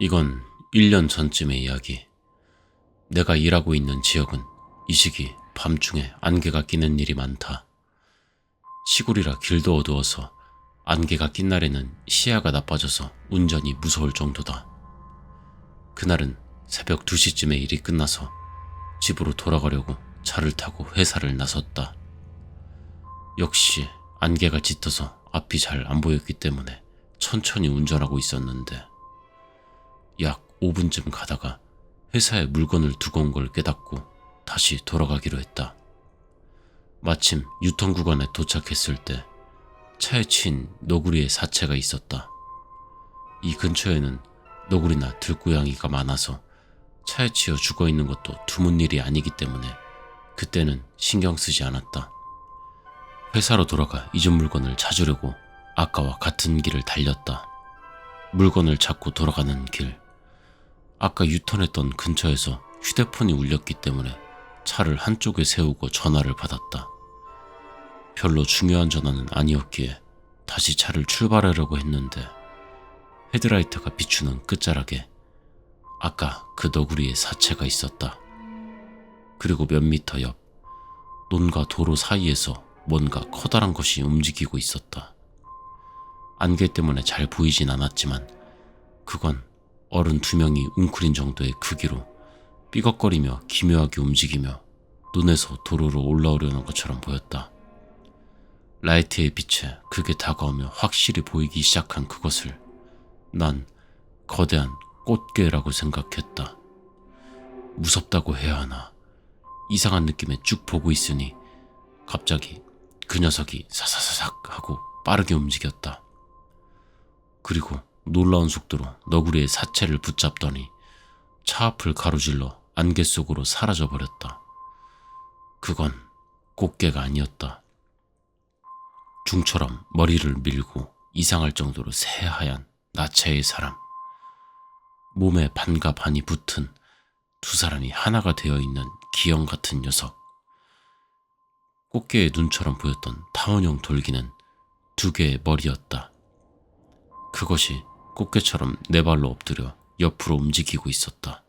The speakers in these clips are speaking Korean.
이건 1년 전쯤의 이야기. 내가 일하고 있는 지역은 이 시기 밤중에 안개가 끼는 일이 많다. 시골이라 길도 어두워서 안개가 낀 날에는 시야가 나빠져서 운전이 무서울 정도다. 그날은 새벽 2시쯤에 일이 끝나서 집으로 돌아가려고 차를 타고 회사를 나섰다. 역시 안개가 짙어서 앞이 잘 안 보였기 때문에 천천히 운전하고 있었는데 약 5분쯤 가다가 회사에 물건을 두고 온 걸 깨닫고 다시 돌아가기로 했다. 마침 유턴 구간에 도착했을 때 차에 치인 너구리의 사체가 있었다. 이 근처에는 너구리나 들고양이가 많아서 차에 치여 죽어있는 것도 드문 일이 아니기 때문에 그때는 신경 쓰지 않았다. 회사로 돌아가 잊은 물건을 찾으려고 아까와 같은 길을 달렸다. 물건을 찾고 돌아가는 길. 아까 유턴했던 근처에서 휴대폰이 울렸기 때문에 차를 한쪽에 세우고 전화를 받았다. 별로 중요한 전화는 아니었기에 다시 차를 출발하려고 했는데 헤드라이트가 비추는 끝자락에 아까 그 너구리의 사체가 있었다. 그리고 몇 미터 옆 논과 도로 사이에서 뭔가 커다란 것이 움직이고 있었다. 안개 때문에 잘 보이진 않았지만 그건 어른 2명이 웅크린 정도의 크기로 삐걱거리며 기묘하게 움직이며 눈에서 도로로 올라오려는 것처럼 보였다. 라이트의 빛에 그게 다가오며 확실히 보이기 시작한 그것을 난 거대한 꽃게라고 생각했다. 무섭다고 해야 하나, 이상한 느낌에 쭉 보고 있으니 갑자기 그 녀석이 사사사삭 하고 빠르게 움직였다. 그리고 놀라운 속도로 너구리의 사체를 붙잡더니 차 앞을 가로질러 안개 속으로 사라져버렸다. 그건 꽃게가 아니었다. 중처럼 머리를 밀고 이상할 정도로 새하얀 나체의 사람. 몸에 반과 반이 붙은 두 사람이 하나가 되어 있는 기형 같은 녀석. 꽃게의 눈처럼 보였던 타원형 돌기는 2개의 머리였다. 그것이 꽃게처럼 4발로 엎드려 옆으로 움직이고 있었다.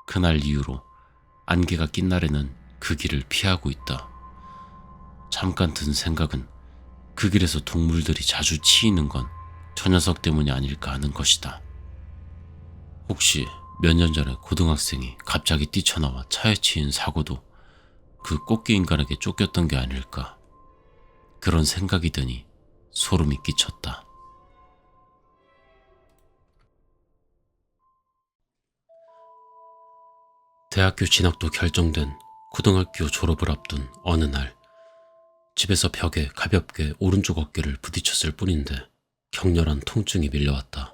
그날 이후로 안개가 낀 날에는 그 길을 피하고 있다. 잠깐 든 생각은 그 길에서 동물들이 자주 치이는 건 저 녀석 때문이 아닐까 하는 것이다. 혹시 몇 년 전에 고등학생이 갑자기 뛰쳐나와 차에 치인 사고도 그 꽃게 인간에게 쫓겼던 게 아닐까. 그런 생각이 드니 소름이 끼쳤다. 대학교 진학도 결정된 고등학교 졸업을 앞둔 어느 날, 집에서 벽에 가볍게 오른쪽 어깨를 부딪혔을 뿐인데 격렬한 통증이 밀려왔다.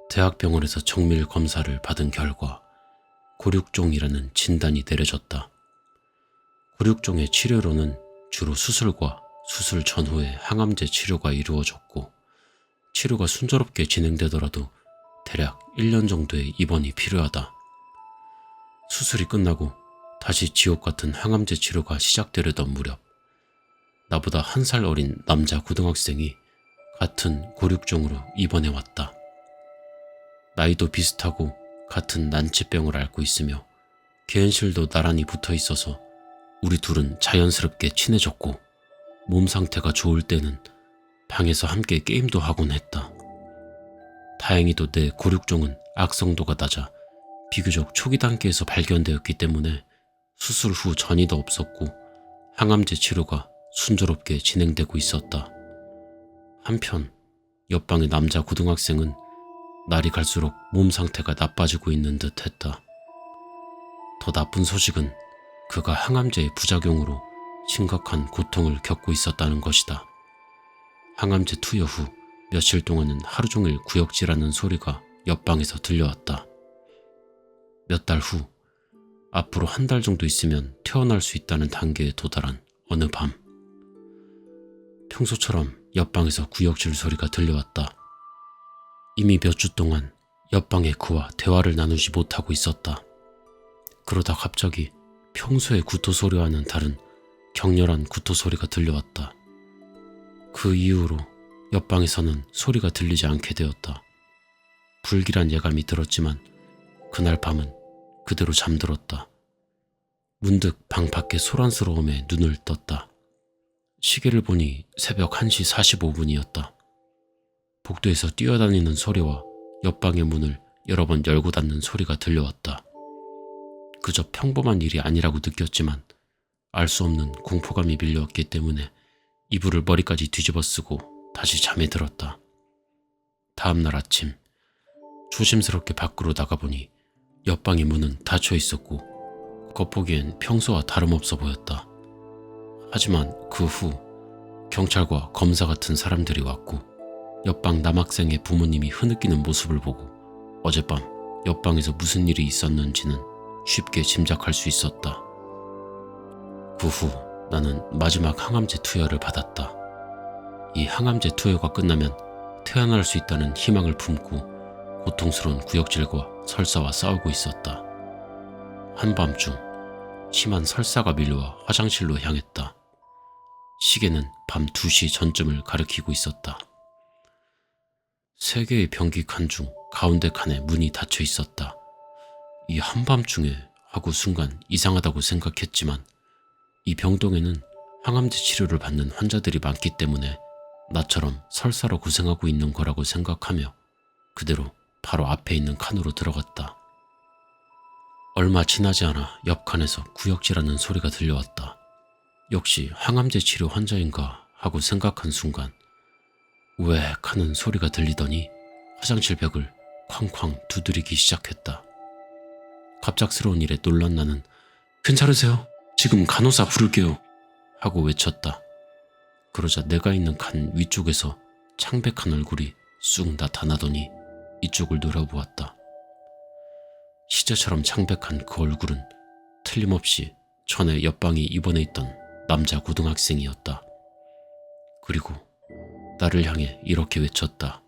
대학병원에서 정밀 검사를 받은 결과 골육종이라는 진단이 내려졌다. 골육종의 치료로는 주로 수술과 수술 전후에 항암제 치료가 이루어졌고, 치료가 순조롭게 진행되더라도 대략 1년 정도의 입원이 필요하다. 수술이 끝나고 다시 지옥 같은 항암제 치료가 시작되려던 무렵, 나보다 1살 어린 남자 고등학생이 같은 골육종으로 입원해 왔다. 나이도 비슷하고 같은 난치병을 앓고 있으며 개연실도 나란히 붙어 있어서 우리 둘은 자연스럽게 친해졌고, 몸 상태가 좋을 때는 방에서 함께 게임도 하곤 했다. 다행히도 내 골육종은 악성도가 낮아 비교적 초기 단계에서 발견되었기 때문에 수술 후 전이도 없었고 항암제 치료가 순조롭게 진행되고 있었다. 한편 옆방의 남자 고등학생은 날이 갈수록 몸 상태가 나빠지고 있는 듯 했다. 더 나쁜 소식은 그가 항암제의 부작용으로 심각한 고통을 겪고 있었다는 것이다. 항암제 투여 후 며칠 동안은 하루 종일 구역질하는 소리가 옆방에서 들려왔다. 몇 달 후, 앞으로 1달 정도 있으면 퇴원할 수 있다는 단계에 도달한 어느 밤, 평소처럼 옆방에서 구역질 소리가 들려왔다. 이미 몇 주 동안 옆방의 그와 대화를 나누지 못하고 있었다. 그러다 갑자기 평소의 구토 소리와는 다른 격렬한 구토 소리가 들려왔다. 그 이후로 옆방에서는 소리가 들리지 않게 되었다. 불길한 예감이 들었지만 그날 밤은 그대로 잠들었다. 문득 방 밖의 소란스러움에 눈을 떴다. 시계를 보니 새벽 1시 45분이었다. 복도에서 뛰어다니는 소리와 옆방의 문을 여러 번 열고 닫는 소리가 들려왔다. 그저 평범한 일이 아니라고 느꼈지만 알 수 없는 공포감이 밀려왔기 때문에 이불을 머리까지 뒤집어 쓰고 다시 잠에 들었다. 다음 날 아침 조심스럽게 밖으로 나가보니 옆방의 문은 닫혀 있었고 겉보기엔 평소와 다름없어 보였다. 하지만 그 후 경찰과 검사 같은 사람들이 왔고 옆방 남학생의 부모님이 흐느끼는 모습을 보고 어젯밤 옆방에서 무슨 일이 있었는지는 쉽게 짐작할 수 있었다. 그 후 나는 마지막 항암제 투여를 받았다. 이 항암제 투여가 끝나면 태어날 수 있다는 희망을 품고 고통스러운 구역질과 설사와 싸우고 있었다. 한밤중 심한 설사가 밀려와 화장실로 향했다. 시계는 밤 2시 전쯤을 가리키고 있었다. 3개의 변기 칸 중 가운데 칸에 문이 닫혀 있었다. 이 한밤중에 하고 순간 이상하다고 생각했지만 이 병동에는 항암제 치료를 받는 환자들이 많기 때문에 나처럼 설사로 고생하고 있는 거라고 생각하며 그대로 바로 앞에 있는 칸으로 들어갔다. 얼마 지나지 않아 옆 칸에서 구역질하는 소리가 들려왔다. 역시 항암제 치료 환자인가 하고 생각한 순간 우엑 하는 소리가 들리더니 화장실 벽을 쾅쾅 두드리기 시작했다. 갑작스러운 일에 놀란 나는 괜찮으세요? 지금 간호사 부를게요 하고 외쳤다. 그러자 내가 있는 칸 위쪽에서 창백한 얼굴이 쑥 나타나더니 이쪽을 노려보았다. 시제처럼 창백한 그 얼굴은 틀림없이 전에 옆방에 입원해 있던 남자 고등학생이었다. 그리고 나를 향해 이렇게 외쳤다.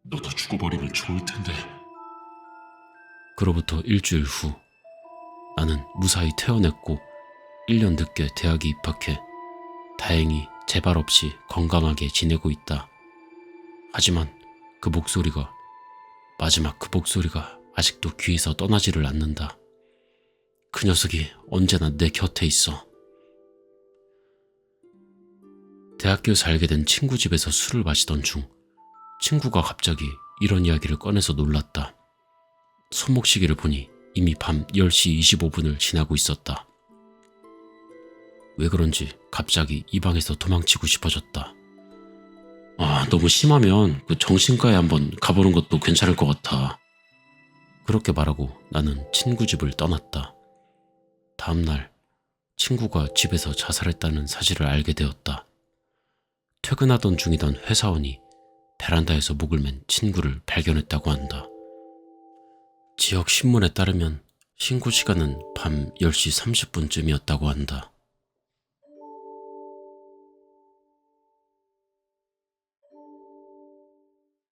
너도 죽어버리면 좋을 텐데. 그로부터 일주일 후 나는 무사히 퇴원했고 1년 늦게 대학에 입학해 다행히 재발 없이 건강하게 지내고 있다. 하지만 마지막 그 목소리가 아직도 귀에서 떠나지를 않는다. 그 녀석이 언제나 내 곁에 있어. 대학교에서 알게 된 친구 집에서 술을 마시던 중 친구가 갑자기 이런 이야기를 꺼내서 놀랐다. 손목시계를 보니 이미 밤 10시 25분을 지나고 있었다. 왜 그런지 갑자기 이 방에서 도망치고 싶어졌다. 너무 심하면 그 정신과에 한번 가보는 것도 괜찮을 것 같아. 그렇게 말하고 나는 친구 집을 떠났다. 다음 날 친구가 집에서 자살했다는 사실을 알게 되었다. 퇴근하던 중이던 회사원이 베란다에서 목을 맨 친구를 발견했다고 한다. 지역 신문에 따르면 신고 시간은 밤 10시 30분쯤이었다고 한다.